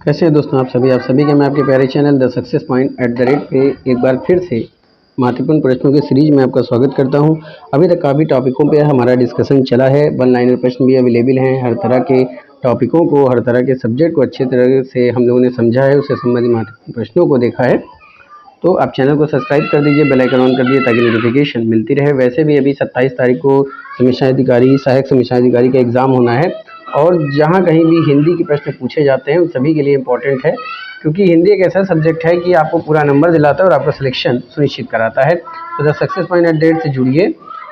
कैसे हैं दोस्तों आप सभी के मैं आपके प्यारे channel the success point at the rate पे एक बार फिर से महत्वपूर्ण प्रश्नों की सीरीज में आपका स्वागत करता हूं। अभी तक काफ़ी टॉपिकों पे हमारा डिस्कशन चला है, वन लाइनर प्रश्न भी अवेलेबल हैं। हर तरह के टॉपिकों को, हर तरह के सब्जेक्ट को अच्छे तरह से हम लोगों ने समझा है, उससे संबंधित महत्वपूर्ण प्रश्नों को देखा है। तो आप चैनल को सब्सक्राइब कर दीजिए, बेल आइकन ऑन कर दीजिए ताकि नोटिफिकेशन मिलती रहे। वैसे भी अभी 27 तारीख को समीक्षा सहायक समीक्षा अधिकारी का एग्ज़ाम होना है और जहाँ कहीं भी हिंदी के प्रश्न पूछे जाते हैं उन सभी के लिए इम्पोर्टेंट है, क्योंकि हिंदी एक ऐसा सब्जेक्ट है कि आपको पूरा नंबर दिलाता है और आपका सिलेक्शन सुनिश्चित कराता है। तो the success point at date से जुड़िए,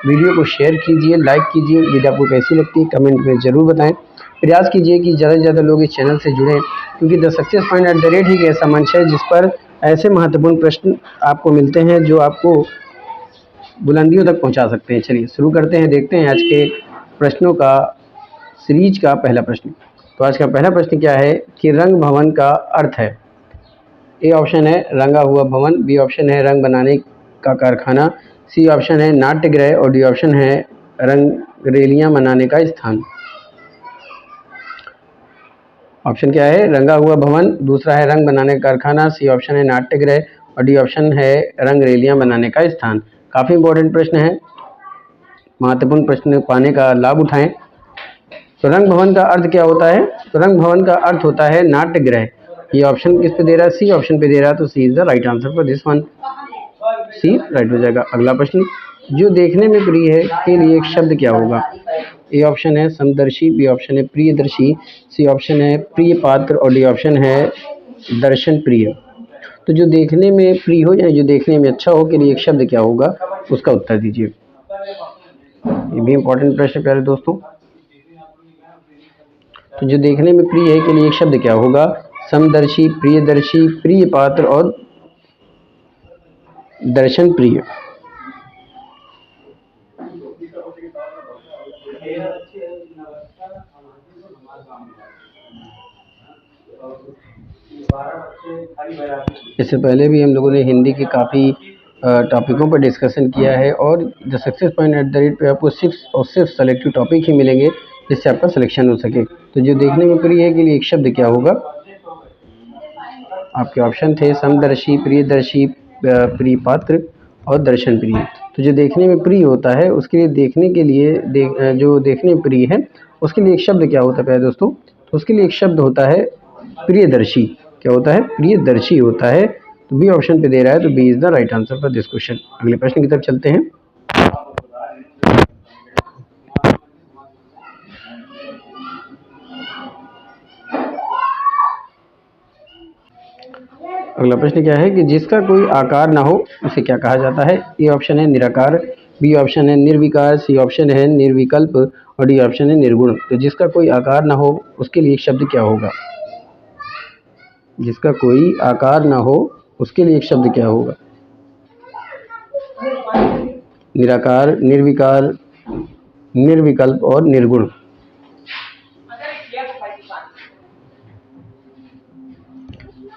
वीडियो को शेयर कीजिए, लाइक कीजिए। वीडियो आपको कैसी लगती है कमेंट में ज़रूर बताएं। प्रयास कीजिए कि ज़्यादा से ज़्यादा लोग इस चैनल से जुड़ें, क्योंकि the success point at the rate ही एक ऐसा मंच है जिस पर ऐसे महत्वपूर्ण प्रश्न आपको मिलते हैं जो आपको बुलंदियों तक पहुंचा सकते हैं। चलिए शुरू करते हैं, देखते हैं आज के प्रश्नों का सीरीज का पहला प्रश्न। तो आज का पहला प्रश्न क्या है कि रंग भवन का अर्थ है। ए ऑप्शन है रंगा हुआ भवन, बी ऑप्शन है रंग बनाने का कारखाना, सी ऑप्शन है नाट्यगृह और डी ऑप्शन है रंगरेलियां मनाने का स्थान। ऑप्शन क्या है रंगा हुआ भवन, दूसरा है रंग बनाने का कारखाना, सी ऑप्शन है नाट्यगृह और डी ऑप्शन है रंगरेलियां बनाने का स्थान। काफ़ी इंपॉर्टेंट प्रश्न है, महत्वपूर्ण प्रश्न पाने का लाभ उठाएं। तो रंग भवन का अर्थ क्या होता है? तो रंग भवन का अर्थ होता है नाट्यगृह। ये ऑप्शन किस पे दे रहा है? सी ऑप्शन पे दे रहा है, तो C is the right answer for this one. C right हो जाएगा। अगला प्रश्न, जो देखने में प्रिय है के लिए एक शब्द क्या होगा? ए ऑप्शन है समदर्शी, बी ऑप्शन है प्रियदर्शी, सी ऑप्शन है प्रिय पात्र और डी ऑप्शन है दर्शन प्रिय। तो जो देखने में प्रिय हो या जो देखने में अच्छा हो के लिए एक शब्द क्या होगा, उसका उत्तर दीजिए। ये भी इंपॉर्टेंट प्रश्न प्यारे दोस्तों। तो जो देखने में प्रिय है के लिए एक शब्द क्या होगा? समदर्शी, प्रियदर्शी, प्रिय पात्र और दर्शन प्रिय। इससे पहले भी हम लोगों ने हिंदी के काफ़ी टॉपिकों पर डिस्कशन किया है और the success point at the rate पे आपको सिर्फ सेलेक्टिव टॉपिक ही मिलेंगे जिससे आपका सिलेक्शन हो सके। तो जो देखने में प्रिय है के लिए एक शब्द क्या होगा? आपके ऑप्शन थे समदर्शी, प्रियदर्शी, प्रिय पात्र और दर्शन प्रिय। तो जो देखने में प्रिय होता है उसके लिए देखने के लिए जो देखने में प्रिय है उसके लिए एक शब्द क्या होता है प्यारे दोस्तों? तो उसके लिए एक शब्द होता है प्रियदर्शी। क्या होता है? प्रियदर्शी होता है। तो बी ऑप्शन पे दे रहा है, तो B is the right answer for this question. अगले प्रश्न की तरफ चलते हैं। अगला प्रश्न क्या है कि जिसका कोई आकार ना हो उसे क्या कहा जाता है? ए ऑप्शन है निराकार, बी ऑप्शन है निर्विकार, सी ऑप्शन है निर्विकल्प और डी ऑप्शन है निर्गुण। तो जिसका कोई आकार ना हो उसके लिए एक शब्द क्या होगा? जिसका कोई आकार ना हो उसके लिए एक शब्द क्या होगा? निराकार, निर्विकार, निर्विकल्प और निर्गुण।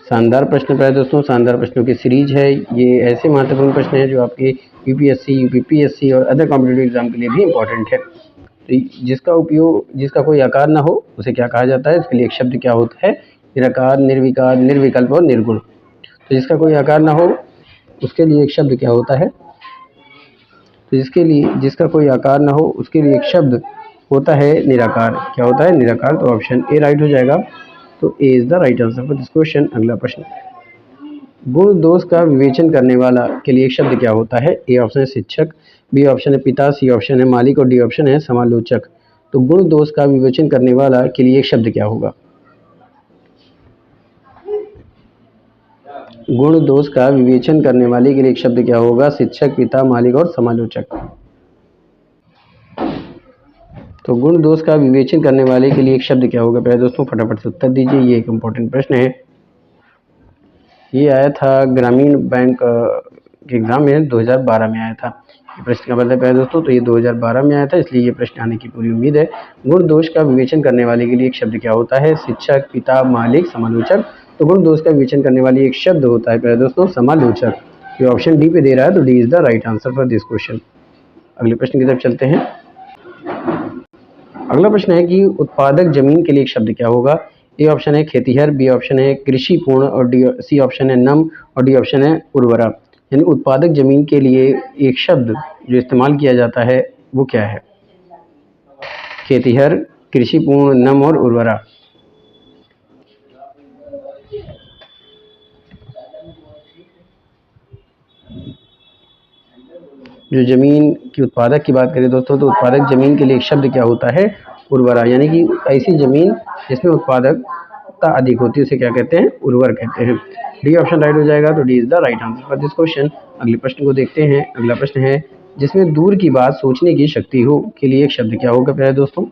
शानदार प्रश्न है दोस्तों, शानदार प्रश्नों की सीरीज है। ये ऐसे महत्वपूर्ण प्रश्न हैं जो आपके यूपीएससी, यूपीपीएससी और अदर कॉम्पिटिटिव एग्जाम के लिए भी इम्पोर्टेंट है। तो जिसका कोई आकार ना हो उसे क्या कहा जाता है? इसके लिए एक शब्द क्या होता है? निराकार, निर्विकार, निर्विकल्प और निर्गुण। तो जिसका कोई आकार ना हो उसके लिए एक शब्द क्या होता है? तो जिसका कोई आकार ना हो उसके लिए एक शब्द होता है निराकार। क्या होता है? निराकार। तो ऑप्शन ए राइट हो जाएगा। तो A is the right answer for this question. अगला प्रश्न, गुण दोष का विवेचन करने वाला के लिए एक शब्द क्या होता है? ए ऑप्शन है शिक्षक, बी ऑप्शन है पिता, सी ऑप्शन है मालिक और डी ऑप्शन है समालोचक। तो गुण दोष का विवेचन करने वाला के लिए एक शब्द क्या होगा? गुण दोष का विवेचन करने वाले के लिए एक शब्द क्या होगा? शिक्षक, पिता, मालिक और समालोचक। तो गुण दोष का विवेचन करने वाले के लिए एक शब्द क्या होगा प्यारे दोस्तों? फटाफट से उत्तर दीजिए। ये एक इम्पोर्टेंट प्रश्न है। ये आया था ग्रामीण बैंक के एग्जाम में 2012 में आया था। ये प्रश्न का मतलब प्यारे दोस्तों, तो ये 2012 में आया था, इसलिए ये प्रश्न आने की पूरी उम्मीद है। गुण दोष का विवेचन करने वाले के लिए एक शब्द क्या होता है? शिक्षक, पिता, मालिक, समालोचक। तो गुण दोष का विवेचन करने वाली एक शब्द होता है प्यारे दोस्तों समालोचक। ये ऑप्शन डी पे दे रहा है, तो D is the right answer for this question. अगले प्रश्न की तरफ चलते हैं। अगला प्रश्न है कि उत्पादक जमीन के लिए एक शब्द क्या होगा? ए ऑप्शन है खेतिहर, बी ऑप्शन है कृषिपूर्ण और सी ऑप्शन है नम और डी ऑप्शन है उर्वरा। यानी उत्पादक जमीन के लिए एक शब्द जो इस्तेमाल किया जाता है वो क्या है? खेतिहर, कृषिपूर्ण, नम और उर्वरा। जो ज़मीन की उत्पादक की बात करें दोस्तों, तो उत्पादक ज़मीन के लिए एक शब्द क्या होता है? उर्वरा। यानी कि ऐसी ज़मीन जिसमें उत्पादकता अधिक होती है उसे क्या कहते हैं? उर्वर कहते हैं। डी ऑप्शन राइट हो जाएगा, तो D is the right answer for this question. अगले प्रश्न को देखते हैं। अगला प्रश्न है जिसमें दूर की बात सोचने की शक्ति हो के लिए एक शब्द क्या होगा प्यारे दोस्तों?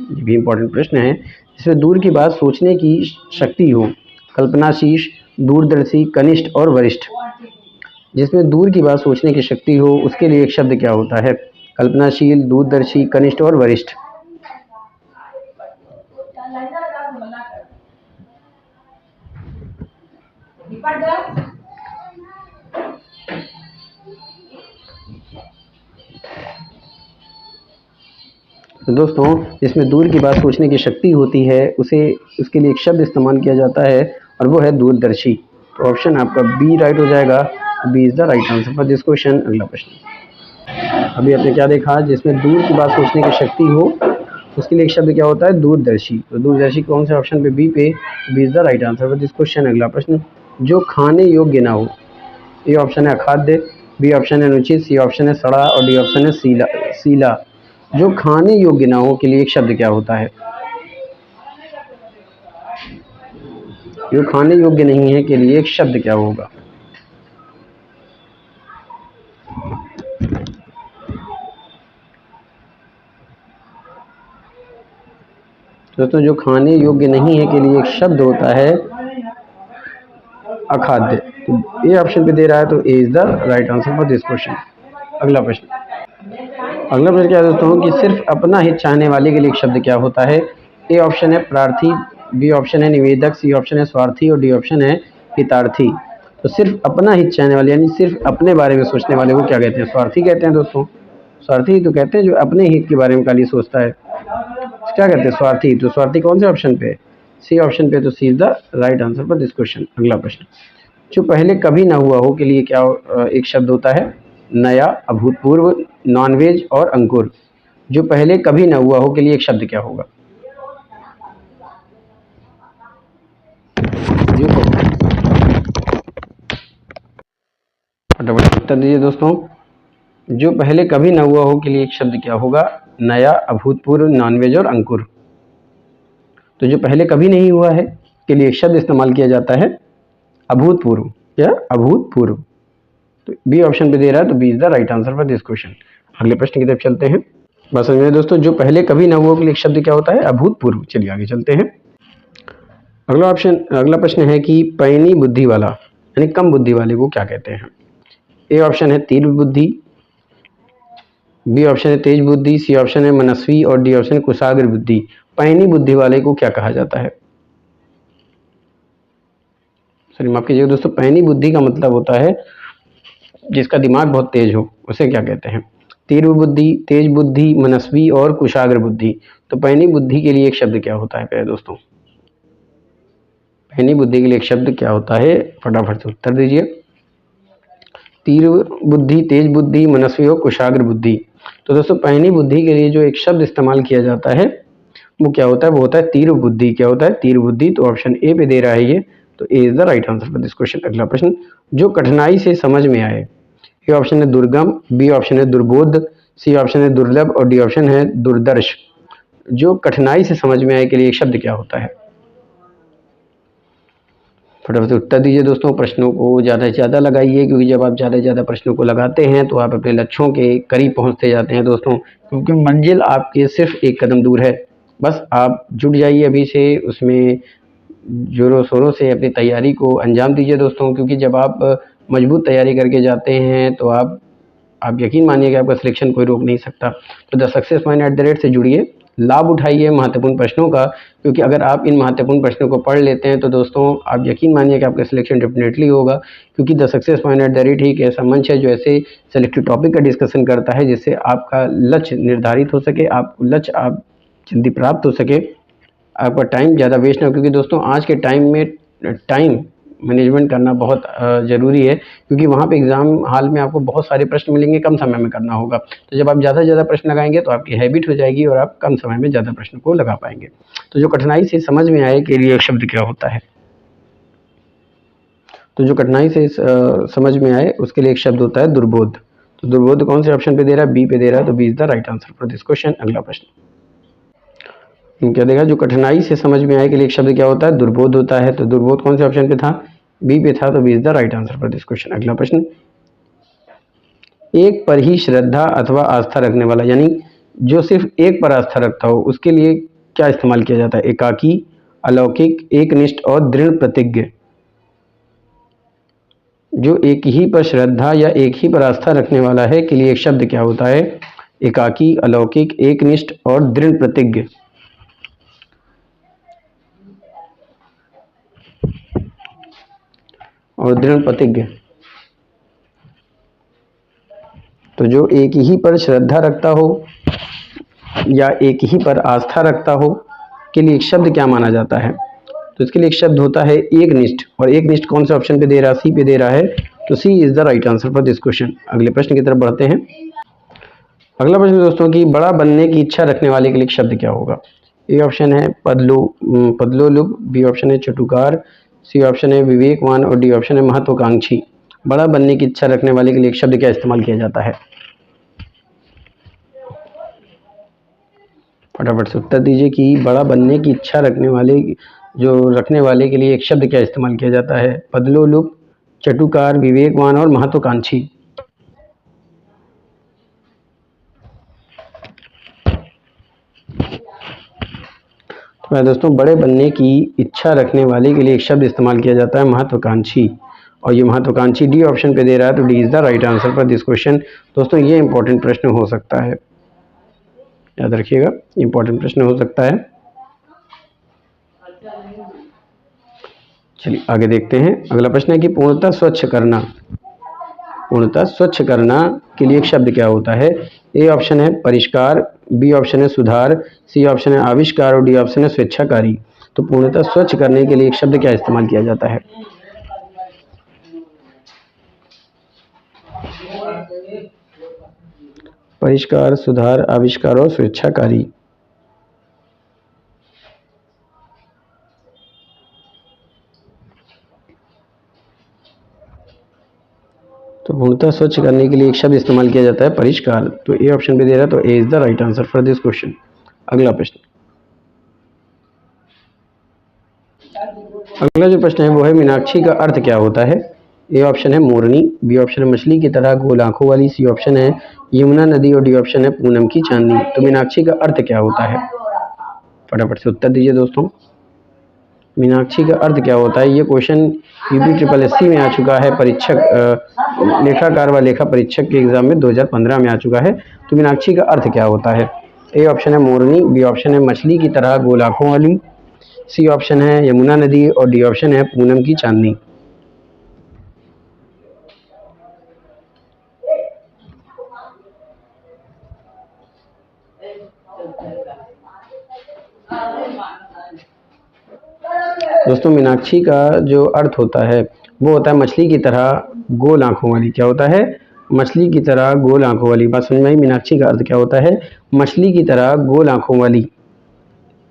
ये भी इम्पोर्टेंट प्रश्न है। जिसमें दूर की बात सोचने की शक्ति हो, कल्पनाशील, दूरदर्शी, कनिष्ठ और वरिष्ठ। जिसमें दूर की बात सोचने की शक्ति हो उसके लिए एक शब्द क्या होता है? कल्पनाशील, दूरदर्शी, कनिष्ठ और वरिष्ठ। तो दोस्तों जिसमें दूर की बात सोचने की शक्ति होती है उसके लिए एक शब्द इस्तेमाल किया जाता है और वो है दूरदर्शी। तो ऑप्शन आपका बी राइट हो जाएगा, B is the right answer for this question. अगला प्रश्न, अभी आपने क्या देखा? जिसमें दूर की बात सोचने की शक्ति हो उसके लिए एक शब्द क्या होता है? दूरदर्शी। तो दूरदर्शी कौन से ऑप्शन पे? बी पे, B is the right answer for this question. अगला प्रश्न, जो खाने योग्य ना हो। ए ऑप्शन है अखाद्य, बी ऑप्शन है अनुचित, सी ऑप्शन है सड़ा और डी ऑप्शन है सीला। जो खाने योग्य ना हो के लिए एक शब्द क्या होता है? जो खाने योग्य नहीं है के लिए एक शब्द क्या होगा? दोस्तों जो खाने योग्य नहीं है के लिए एक शब्द होता है अखाद्य। तो ए ऑप्शन पे दे रहा है, तो A is the right answer for this question. अगला प्रश्न, अगला प्रश्न क्या है दोस्तों कि सिर्फ अपना हित चाहने वाले के लिए एक शब्द क्या होता है? ए ऑप्शन है प्रार्थी, बी ऑप्शन है निवेदक, सी ऑप्शन है स्वार्थी और डी ऑप्शन है हितार्थी। तो सिर्फ अपना हित चाहने वाले यानी सिर्फ अपने बारे में सोचने वाले को क्या कहते हैं? स्वार्थी कहते हैं दोस्तों। स्वार्थी तो कहते हैं जो अपने हित के बारे में खाली सोचता है, क्या कहते हैं? स्वार्थी। तो स्वार्थी कौन से ऑप्शन पे? सी ऑप्शन पे, तो C is the right answer for this question. अगला प्रश्न, जो पहले कभी ना हुआ हो के लिए क्या एक शब्द होता है? नया, अभूतपूर्व, नॉनवेज और अंकुर। जो पहले कभी ना हुआ हो के लिए एक शब्द क्या होगा? फटाफट उत्तर दीजिए दोस्तों। जो पहले कभी ना हुआ हो के लिए एक शब्द क्या होगा? नया, अभूतपूर्व, नॉनवेज और अंकुर। तो जो पहले कभी नहीं हुआ है के लिए एक शब्द इस्तेमाल किया जाता है अभूतपूर्व या अभूतपूर्व। तो बी ऑप्शन पे दे रहा है, तो B is the right answer for this question. अगले प्रश्न की तरफ चलते हैं। बस समझ में दोस्तों, जो पहले कभी ना हुआ के लिए एक शब्द क्या होता है? अभूतपूर्व। चलिए आगे चलते हैं। अगला प्रश्न है कि पैनी बुद्धि वाला यानी कम बुद्धि वाले को क्या कहते हैं? ए ऑप्शन है तीव्र बुद्धि, बी ऑप्शन है तेज बुद्धि, सी ऑप्शन है मनस्वी और डी ऑप्शन है कुशाग्र बुद्धि। पैनी बुद्धि वाले को क्या कहा जाता है? सॉरी माफ कीजिएगा दोस्तों, पैनी बुद्धि का मतलब होता है जिसका दिमाग बहुत तेज हो, उसे क्या कहते हैं? तीव्र बुद्धि, तेज बुद्धि, मनस्वी और कुशाग्र बुद्धि। तो पैनी बुद्धि के लिए एक शब्द क्या होता है प्यारे दोस्तों? पैनी बुद्धि के लिए एक शब्द क्या होता है? फटाफट से उत्तर दीजिए। तीव्र बुद्धि, तेज बुद्धि, मनस्वी और कुशाग्र बुद्धि। तो दोस्तों पैनी बुद्धि के लिए जो एक शब्द इस्तेमाल किया जाता है वो क्या होता है? वो होता है तीव्र बुद्धि। क्या होता है? तीव्र बुद्धि। तो ऑप्शन ए पे दे रहा है ये, तो A is the right answer for this question. अगला प्रश्न, जो कठिनाई से समझ में आए। ए ऑप्शन है दुर्गम, बी ऑप्शन है दुर्बोध, सी ऑप्शन है दुर्लभ और डी ऑप्शन है दुर्दर्श। जो कठिनाई से समझ में आए के लिए एक शब्द क्या होता है? फटाफट उत्तर दीजिए दोस्तों। प्रश्नों को ज़्यादा से ज़्यादा लगाइए, क्योंकि जब आप ज़्यादा से ज़्यादा प्रश्नों को लगाते हैं तो आप अपने लक्ष्यों के करीब पहुंचते जाते हैं दोस्तों, क्योंकि मंजिल आपके सिर्फ एक कदम दूर है। बस आप जुट जाइए अभी से, उसमें जोरों शोरों से अपनी तैयारी को अंजाम दीजिए दोस्तों, क्योंकि जब आप मजबूत तैयारी करके जाते हैं तो आप यकीन मानिए कि आपका सिलेक्शन कोई रोक नहीं सकता। तो द सक्सेस पॉइंट @ से जुड़िए, लाभ उठाइए महत्वपूर्ण प्रश्नों का, क्योंकि अगर आप इन महत्वपूर्ण प्रश्नों को पढ़ लेते हैं तो दोस्तों आप यकीन मानिए कि आपका सिलेक्शन डेफिनेटली होगा, क्योंकि द सक्सेस पॉइंट @ ही एक ऐसा मंच है जो ऐसे सेलेक्टेड टॉपिक का डिस्कशन करता है जिससे आपका लक्ष्य निर्धारित हो सके, आप लक्ष्य आप जल्दी प्राप्त हो सके, आपका टाइम ज़्यादा वेस्ट ना हो, क्योंकि दोस्तों आज के टाइम में टाइम मैनेजमेंट करना बहुत ज़रूरी है, क्योंकि वहाँ पे एग्ज़ाम हाल में आपको बहुत सारे प्रश्न मिलेंगे, कम समय में करना होगा। तो जब आप ज़्यादा से ज़्यादा प्रश्न लगाएंगे तो आपकी हैबिट हो जाएगी और आप कम समय में ज़्यादा प्रश्न को लगा पाएंगे। तो जो कठिनाई से समझ में आए के लिए एक शब्द क्या होता है, तो जो कठिनाई से समझ में आए उसके लिए एक शब्द होता है दुर्बोध। तो दुर्बोध कौन से ऑप्शन पे दे रहा है, बी पे दे रहा है, तो B is the right answer for this question. अगला प्रश्न क्या देगा, जो कठिनाई से समझ में आए के लिए एक शब्द क्या होता है, दुर्बोध होता है। तो दुर्बोध कौन से ऑप्शन पे था, बी पे था, तो B is the right answer for this question. अगला प्रश्न, एक पर ही श्रद्धा अथवा आस्था रखने वाला, यानी जो सिर्फ एक पर आस्था रखता हो, उसके लिए क्या इस्तेमाल किया जाता है, एकाकी, अलौकिक, एकनिष्ठ और दृढ़ प्रतिज्ञ। जो एक ही पर श्रद्धा या एक ही पर आस्था रखने वाला है के लिए एक शब्द क्या होता है, एकाकी, अलौकिक, एकनिष्ठ और दृढ़ प्रतिज्ञ। और दृढ़ प्रतिज्ञ, तो जो एक ही पर श्रद्धा रखता हो या एक ही पर आस्था रखता हो के लिए एक शब्द क्या माना जाता है, तो इसके लिए एक शब्द होता है एकनिष्ठ। और एकनिष्ठ कौन से ऑप्शन पे दे रहा है, सी पे दे रहा है, तो C is the right answer for this question. अगले प्रश्न की तरफ बढ़ते हैं। अगला प्रश्न दोस्तों की बड़ा बनने की इच्छा रखने वाले के लिए शब्द क्या होगा। ए ऑप्शन है पदलोलुप, बी ऑप्शन है चटुकार, सी ऑप्शन है विवेकवान और डी ऑप्शन है महत्वाकांक्षी। बड़ा बनने की इच्छा रखने वाले के लिए एक शब्द क्या इस्तेमाल किया जाता है, फटाफट से उत्तर दीजिए कि बड़ा बनने की इच्छा रखने वाले के लिए एक शब्द क्या इस्तेमाल किया जाता है, पदलोलुप, चटुकार, विवेकवान और महत्वाकांक्षी। तो दोस्तों बड़े बनने की इच्छा रखने वाले के लिए एक शब्द इस्तेमाल किया जाता है महत्वाकांक्षी, और ये महत्वाकांक्षी डी ऑप्शन पे दे रहा है, तो D is the right answer for this question. दोस्तों ये इंपॉर्टेंट प्रश्न हो सकता है, याद रखिएगा, इंपॉर्टेंट प्रश्न हो सकता है। चलिए आगे देखते हैं। अगला प्रश्न है कि पूर्णतः स्वच्छ करना के लिए एक शब्द क्या होता है। ए ऑप्शन है परिष्कार, बी ऑप्शन है सुधार, सी ऑप्शन है आविष्कार और डी ऑप्शन है स्वेच्छाकारी। तो पूर्णतः स्वच्छ करने के लिए एक शब्द क्या इस्तेमाल किया जाता है, परिष्कार, सुधार, आविष्कार और स्वेच्छाकारी। तो पूर्णतः स्वच्छ करने के लिए एक शब्द इस्तेमाल किया जाता है परिष्कार। तो ए ऑप्शन पे दे रहा है, तो A is the right answer for this question. अगला प्रश्न, अगला जो प्रश्न है वो है मीनाक्षी का अर्थ क्या होता है। ए ऑप्शन है मोरनी, बी ऑप्शन है मछली की तरह गोल आंखों वाली, सी ऑप्शन है यमुना नदी और डी ऑप्शन है पूनम की चांदनी। तो मीनाक्षी का अर्थ क्या होता है, फटाफट से उत्तर दीजिए दोस्तों। मीनाक्षी का अर्थ क्या होता है, ये क्वेश्चन UPSSC में आ चुका है, परीक्षक लेखाकार व लेखा परीक्षक के एग्जाम में 2015 में आ चुका है। तो मीनाक्षी का अर्थ क्या होता है, ए ऑप्शन है मोरनी, बी ऑप्शन है मछली की तरह गोल आंखों वाली, सी ऑप्शन है यमुना नदी और डी ऑप्शन है पूनम की चांदनी। दोस्तों मीनाक्षी का जो अर्थ होता है वो होता है मछली की तरह गोल आंखों वाली। क्या होता है, मछली की तरह गोल आंखों वाली। बात समझ में आई, मीनाक्षी का अर्थ क्या होता है, मछली की तरह गोल आंखों वाली।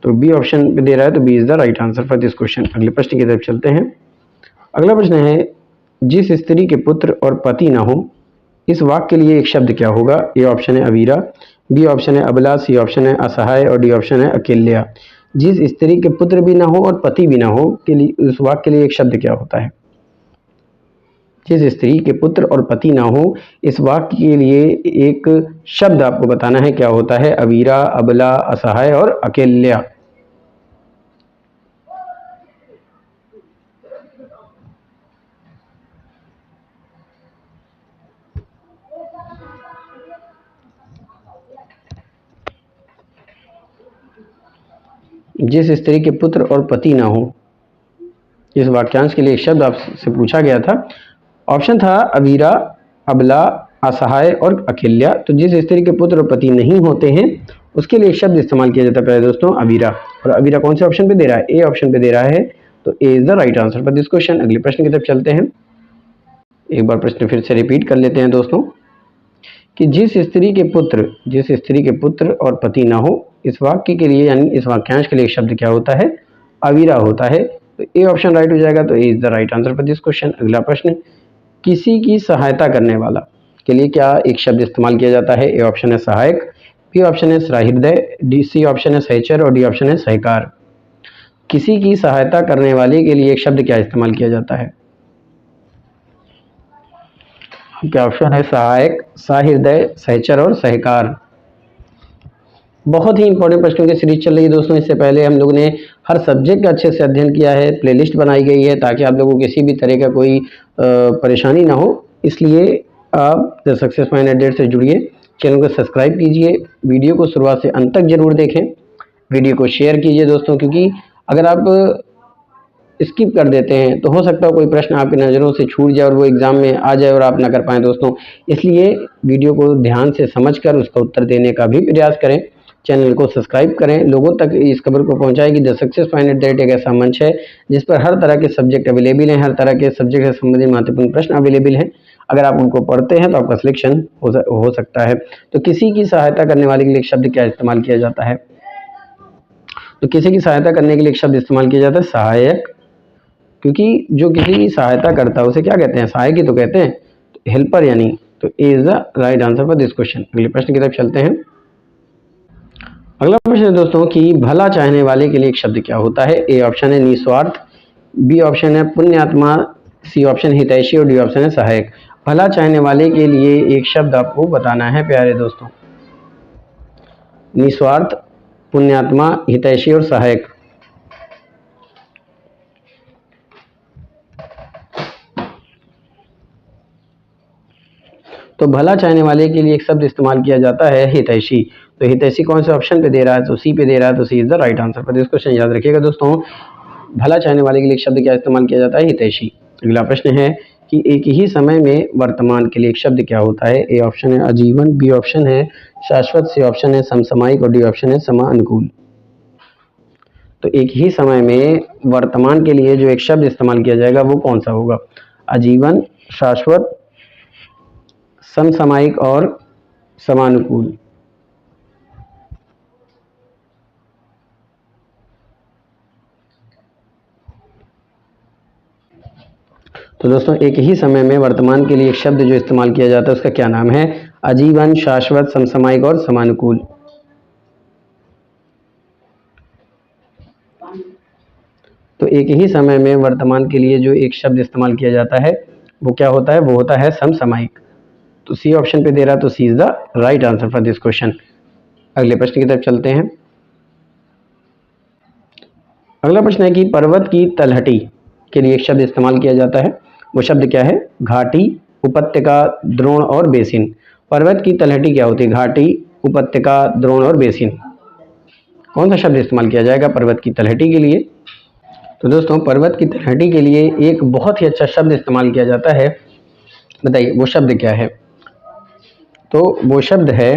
तो बी ऑप्शन पे दे रहा है, तो B is the right answer for this question. अगले प्रश्न की तरफ चलते हैं। अगला प्रश्न है, जिस स्त्री के पुत्र और पति ना हो, इस वाक्य के लिए एक शब्द क्या होगा। ए ऑप्शन है अवीरा, बी ऑप्शन है अबला, सी ऑप्शन है असहाय और डी ऑप्शन है अकेल्या। जिस स्त्री के पुत्र भी ना हो और पति भी ना हो के लिए उस वाक्य के लिए एक शब्द क्या होता है। जिस स्त्री के पुत्र और पति ना हो, इस वाक्य के लिए एक शब्द आपको बताना है, क्या होता है, अवीरा, अबला, असहाय और अकेल्या। जिस स्त्री के पुत्र और पति ना हो, इस वाक्यांश के लिए एक शब्द आपसे पूछा गया था। ऑप्शन था अवीरा, अबला, असहाय और अकेल्या। तो जिस स्त्री के पुत्र और पति नहीं होते हैं उसके लिए एक शब्द इस्तेमाल किया जाता है पहले दोस्तों अबीरा। और अबीरा कौन से ऑप्शन पे दे रहा है? ए ऑप्शन पे दे रहा है, तो A is the right answer for this question. अगले प्रश्न की तरफ चलते हैं। एक बार प्रश्न फिर से रिपीट कर लेते हैं दोस्तों कि जिस स्त्री के पुत्र और पति ना हो, इस वाक्य के लिए यानी इस वाक्यांश के लिए एक शब्द क्या होता है? अवीरा होता है। तो ए ऑप्शन राइट हो जाएगा, तो A is the right answer for this question. अगला प्रश्न, किसी की सहायता करने वाला के लिए क्या एक शब्द इस्तेमाल किया जाता है? ए ऑप्शन है सहायक, बी ऑप्शन है सहृदय, डी सी ऑप्शन है सहचर और डी ऑप्शन है सहकार। किसी की सहायता करने वाले के लिए एक शब्द क्या इस्तेमाल किया जाता है? क्या ऑप्शन है सहायक, सहृदय, सहचर और सहकार। बहुत ही इंपॉर्टेंट प्रश्नों की सीरीज चल रही है दोस्तों। इससे पहले हम लोगों ने हर सब्जेक्ट का अच्छे से अध्ययन किया है, प्लेलिस्ट बनाई गई है ताकि आप लोगों को किसी भी तरह का कोई परेशानी ना हो। इसलिए आप द सक्सेस पॉइंट एट से जुड़िए, चैनल को सब्सक्राइब कीजिए, वीडियो को शुरुआत से अंत तक जरूर देखें, वीडियो को शेयर कीजिए दोस्तों, क्योंकि अगर आप स्किप कर देते हैं तो हो सकता है कोई प्रश्न आपकी नज़रों से छूट जाए और वो एग्ज़ाम में आ जाए और आप ना कर पाएँ दोस्तों। इसलिए वीडियो को ध्यान से समझकर उसका उत्तर देने का भी प्रयास करें। चैनल को सब्सक्राइब करें, लोगों तक इस खबर को पहुंचाएं कि the success point at the rate एक ऐसा मंच है जिस पर हर तरह के सब्जेक्ट अवेलेबल हैं, हर तरह के सब्जेक्ट से संबंधित महत्वपूर्ण प्रश्न अवेलेबल हैं। अगर आप उनको पढ़ते हैं तो आपका सिलेक्शन हो सकता है। तो किसी की सहायता करने वाले के लिए एक शब्द क्या इस्तेमाल किया जाता है? तो किसी की सहायता करने के लिए एक शब्द इस्तेमाल किया जाता है सहायक, क्योंकि जो किसी की सहायता करता है उसे क्या कहते हैं? सहायक ही तो कहते हैं, तो हेल्पर यानी। तो A is the right answer for this question. अगले प्रश्न की तरफ चलते हैं। अगला प्रश्न है दोस्तों कि भला चाहने वाले के लिए एक शब्द क्या होता है? ए ऑप्शन है निस्वार्थ, बी ऑप्शन है पुण्यात्मा, सी ऑप्शन हितैषी और डी ऑप्शन है सहायक। भला चाहने वाले के लिए एक शब्द आपको बताना है प्यारे दोस्तों। निस्वार्थ, पुण्यात्मा, हितैषी और सहायक। तो भला चाहने वाले के लिए एक शब्द इस्तेमाल किया जाता है हितैषी। तो हितैषी कौन से ऑप्शन पे दे रहा है? तो सी पे दे रहा है, तो C is the right answer for this question. याद रखिएगा दोस्तों, भला चाहने वाले के लिए एक शब्द क्या इस्तेमाल किया जाता है? हितैषी। अगला प्रश्न है कि एक ही समय में वर्तमान के लिए एक शब्द क्या होता है? ए ऑप्शन है आजीवन, बी ऑप्शन है शाश्वत, सी ऑप्शन है समसामयिक और डी ऑप्शन है समानुकूल। तो एक ही समय में वर्तमान के लिए जो एक शब्द इस्तेमाल किया जाएगा वो कौन सा होगा? आजीवन, शाश्वत, समसामयिक और समानुकूल। तो दोस्तों एक ही समय में वर्तमान के लिए एक शब्द जो इस्तेमाल किया जाता है उसका क्या नाम है? आजीवन, शाश्वत, समसामयिक और समानुकूल। तो एक ही समय में वर्तमान के लिए जो एक शब्द इस्तेमाल किया जाता है वो क्या होता है? वो होता है समसामयिक। तो सी ऑप्शन पे दे रहा है, तो C is the right answer for this question. अगले प्रश्न की तरफ चलते हैं। अगला प्रश्न है कि पर्वत की तलहटी के लिए एक शब्द इस्तेमाल किया जाता है, वो शब्द क्या है? घाटी, उपत्यका, द्रोण और बेसिन। पर्वत की तलहटी क्या होती है? घाटी, उपत्यका, द्रोण और बेसिन। कौन सा शब्द इस्तेमाल किया जाएगा पर्वत की तलहटी के लिए? तो दोस्तों पर्वत की तलहटी के लिए एक बहुत ही अच्छा शब्द इस्तेमाल किया जाता है, बताइए वो शब्द क्या है? तो वो शब्द है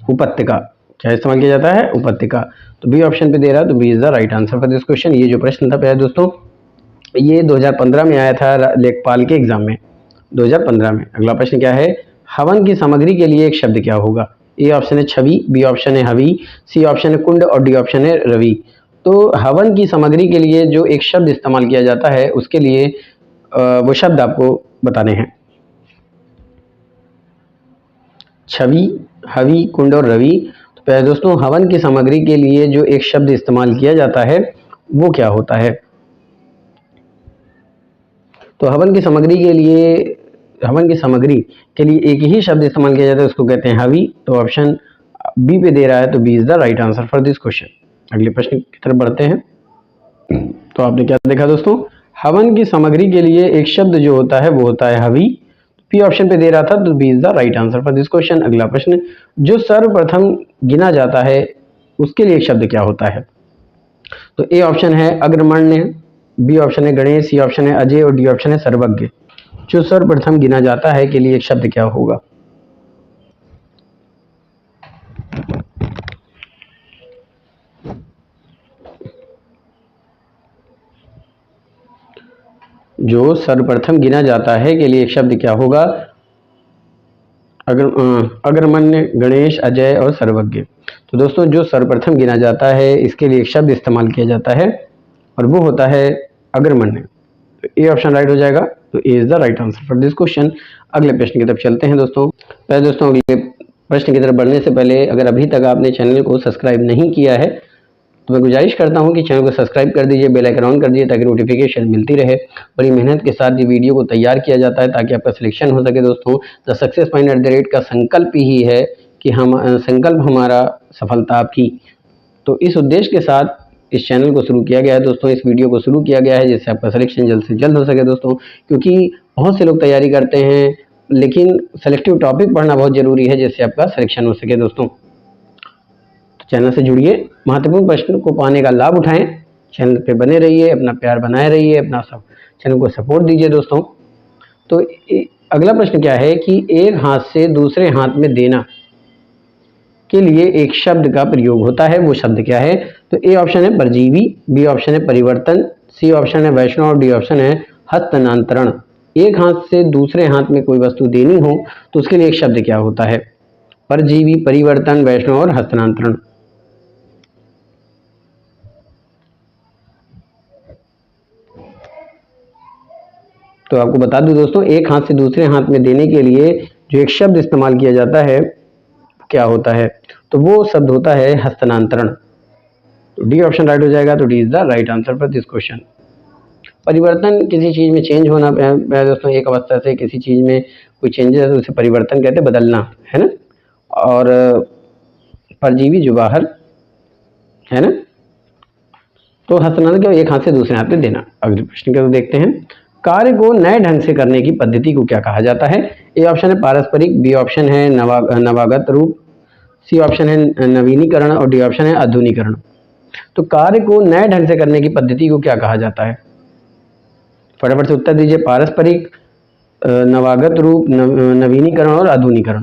उपत्यका। क्या इस्तेमाल किया जाता है? उपत्यका। तो बी ऑप्शन पे दे रहा है, तो B is the right answer for this question. ये जो प्रश्न था प्यारे दोस्तों ये 2015 में आया था लेखपाल के एग्जाम में, 2015 में। अगला प्रश्न क्या है? हवन की सामग्री के लिए एक शब्द क्या होगा? ए ऑप्शन है छवि, बी ऑप्शन है हवि, सी ऑप्शन है कुंड और डी ऑप्शन है रवि। तो हवन की सामग्री के लिए जो एक शब्द इस्तेमाल किया जाता है उसके लिए वो शब्द आपको बताने हैं। छवि, हवि, कुंड और रवि। तो प्यारे दोस्तों हवन की सामग्री के लिए जो एक शब्द इस्तेमाल किया जाता है वो क्या होता है? तो हवन की सामग्री के लिए एक ही शब्द इस्तेमाल किया जाता है, उसको कहते हैं हवि। तो ऑप्शन बी पे दे रहा है, तो B is the right answer for this question. अगले प्रश्न की तरफ बढ़ते हैं। तो आपने क्या देखा दोस्तों? हवन की सामग्री के लिए एक शब्द जो होता है वो होता है हवि। पी ऑप्शन पे दे रहा था, तो B is the right answer for this question. अगला प्रश्न, जो सर्वप्रथम गिना जाता है उसके लिए एक शब्द क्या होता है? तो ए ऑप्शन है अग्रमण्य, बी ऑप्शन है गणेश, सी ऑप्शन है अजय और डी ऑप्शन है सर्वज्ञ। जो सर्वप्रथम गिना जाता है के लिए एक शब्द क्या होगा? जो सर्वप्रथम गिना जाता है के लिए एक शब्द क्या होगा? अग्रमण्य, गणेश, अजय और सर्वज्ञ। तो दोस्तों जो सर्वप्रथम गिना जाता है इसके लिए एक शब्द इस्तेमाल किया जाता है और वो होता है अग्रमण्य। तो ए ऑप्शन राइट हो जाएगा। तो A is the right answer for this question. अगले प्रश्न की तरफ चलते हैं दोस्तों। पहले दोस्तों अगले प्रश्न की तरफ बढ़ने से पहले अगर अभी तक आपने चैनल को सब्सक्राइब नहीं किया है तो मैं गुजारिश करता हूं कि चैनल को सब्सक्राइब कर दीजिए, बेल आइकन ऑन कर दीजिए ताकि नोटिफिकेशन मिलती रहे। बड़ी मेहनत के साथ ये वीडियो को तैयार किया जाता है ताकि आपका सिलेक्शन हो सके दोस्तों। The success point at the rate का संकल्प ही है कि संकल्प हमारा सफलता आपकी। तो इस उद्देश्य के साथ इस चैनल को शुरू किया गया है दोस्तों, इस वीडियो को शुरू किया गया है जिससे आपका सिलेक्शन जल्द से जल्द हो सके दोस्तों। क्योंकि बहुत से लोग तैयारी करते हैं लेकिन सेलेक्टिव टॉपिक पढ़ना बहुत ज़रूरी है जिससे आपका सिलेक्शन हो सके दोस्तों। तो चैनल से जुड़िए, महत्वपूर्ण प्रश्न को पाने का लाभ उठाएं, चैनल पे बने रहिए, अपना प्यार बनाए रहिए, अपना सब चैनल को सपोर्ट दीजिए दोस्तों। तो अगला प्रश्न क्या है कि एक हाथ से दूसरे हाथ में देना के लिए एक शब्द का प्रयोग होता है, वो शब्द क्या है? तो ए ऑप्शन है परजीवी, बी ऑप्शन है परिवर्तन, सी ऑप्शन है वैष्णव और डी ऑप्शन है हस्तांतरण। एक हाथ से दूसरे हाथ में कोई वस्तु देनी हो तो उसके लिए एक शब्द क्या होता है? परजीवी, परिवर्तन, वैष्णव और हस्तांतरण। तो आपको बता दूं दोस्तों, एक हाथ से दूसरे हाथ में देने के लिए जो एक शब्द इस्तेमाल किया जाता है क्या होता है? तो वो शब्द होता है हस्तांतरण। तो डी ऑप्शन राइट हो जाएगा। तो D is the right answer for this question. परिवर्तन किसी चीज़ में चेंज होना दोस्तों, एक अवस्था से किसी चीज़ में कोई चेंजेस है तो उसे परिवर्तन कहते हैं, बदलना, है ना। और परजीवी जो बाहर है ना, तो हस्तांतरण क्या, एक हाथ से दूसरे हाथ में देना। अगले प्रश्न को देखते हैं। कार्य को नए ढंग से करने की पद्धति को क्या कहा जाता है? ए ऑप्शन है पारस्परिक, बी ऑप्शन है नवागत रूप, सी ऑप्शन है नवीनीकरण और डी ऑप्शन है आधुनिकरण। तो कार्य को नए ढंग से करने की पद्धति को क्या कहा जाता है? फटाफट से उत्तर दीजिए। पारस्परिक, नवागत रूप, नवीनीकरण और आधुनिकरण।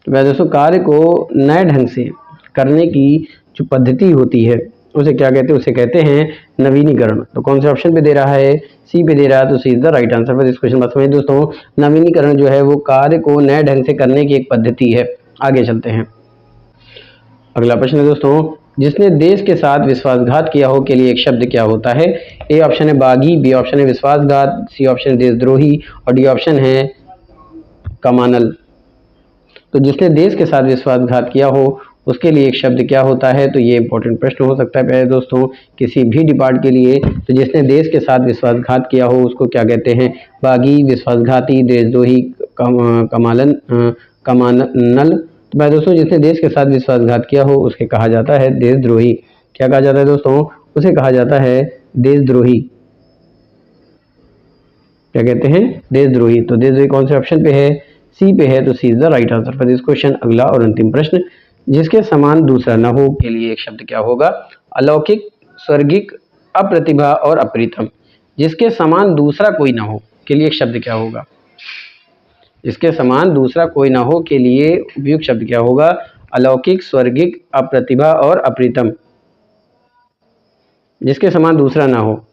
तो वह दोस्तों कार्य को नए ढंग से करने की जो पद्धति होती है उसे क्या कहते हैं? उसे कहते हैं नवीनीकरण। तो कौन से ऑप्शन पे दे रहा है? सी पे दे रहा है। तो C is the right answer for this question. बात समझिए दोस्तों, नवीनीकरण जो है वो कार्य को नए ढंग से करने की एक पद्धति है। आगे चलते हैं। अगला प्रश्न है दोस्तों, जिसने देश के साथ विश्वासघात किया हो के लिए एक शब्द क्या होता है? ए ऑप्शन है बागी, बी ऑप्शन है विश्वासघात, सी ऑप्शन है देशद्रोही और डी ऑप्शन है कमानल। तो जिसने देश के साथ विश्वासघात किया हो उसके लिए एक शब्द क्या होता है? तो ये इंपॉर्टेंट प्रश्न हो सकता है प्यारे दोस्तों किसी भी डिपार्ट के लिए। तो जिसने देश के साथ विश्वासघात किया हो उसको क्या कहते हैं? बागी, विश्वासघाती, देशद्रोही, कमानल। तो भाई दोस्तों जिसने देश के साथ विश्वासघात किया हो उसके कहा जाता है देशद्रोही। क्या कहा जाता है दोस्तों? उसे कहा जाता है देशद्रोही। क्या कहते हैं? देशद्रोही। तो देशद्रोही कौन से ऑप्शन पे है? सी पे है। तो C is the right answer for this question. अगला और अंतिम प्रश्न, जिसके समान दूसरा न हो के लिए एक शब्द क्या होगा? अलौकिक, स्वर्गिक, अप्रतिभा और अप्रीतम। जिसके समान दूसरा कोई ना हो के लिए एक शब्द क्या होगा? जिसके समान दूसरा कोई ना हो के लिए उपयुक्त शब्द क्या होगा? अलौकिक, स्वर्गिक, अप्रतिभा और अप्रीतम। जिसके समान दूसरा ना हो,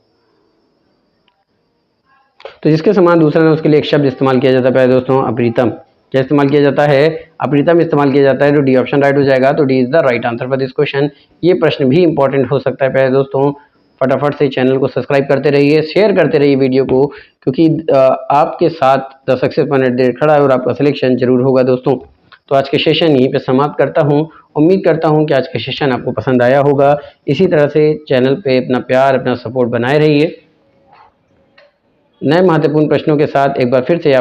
तो जिसके समान दूसरा ना उसके लिए एक शब्द इस्तेमाल किया जाता है प्यारे दोस्तों, अप्रीतम। क्या इस्तेमाल किया जाता है? अप्रीतम इस्तेमाल किया जाता है। तो डी ऑप्शन राइट हो जाएगा। तो D is the right answer for this question. ये प्रश्न भी इंपॉर्टेंट हो सकता है प्यारे दोस्तों। फटाफट से चैनल को सब्सक्राइब करते रहिए, शेयर करते रहिए वीडियो को, क्योंकि आपके साथ द सक्सेस पॉइंट खड़ा है और आपका सिलेक्शन जरूर होगा दोस्तों। तो आज के सेशन यहीं पे समाप्त करता हूं। उम्मीद करता हूं कि आज का सेशन आपको पसंद आया होगा। इसी तरह से चैनल पे अपना प्यार, अपना सपोर्ट बनाए रहिए। नए महत्वपूर्ण प्रश्नों के साथ एक बार फिर से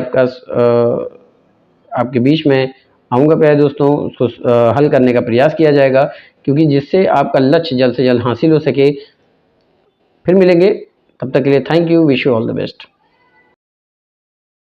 आपके बीच में आऊँगा प्यारे दोस्तों। उसको हल करने का प्रयास किया जाएगा, क्योंकि जिससे आपका लक्ष्य जल्द से जल्द हासिल हो सके। फिर मिलेंगे, तब तक के लिए thank you, wish you all the best.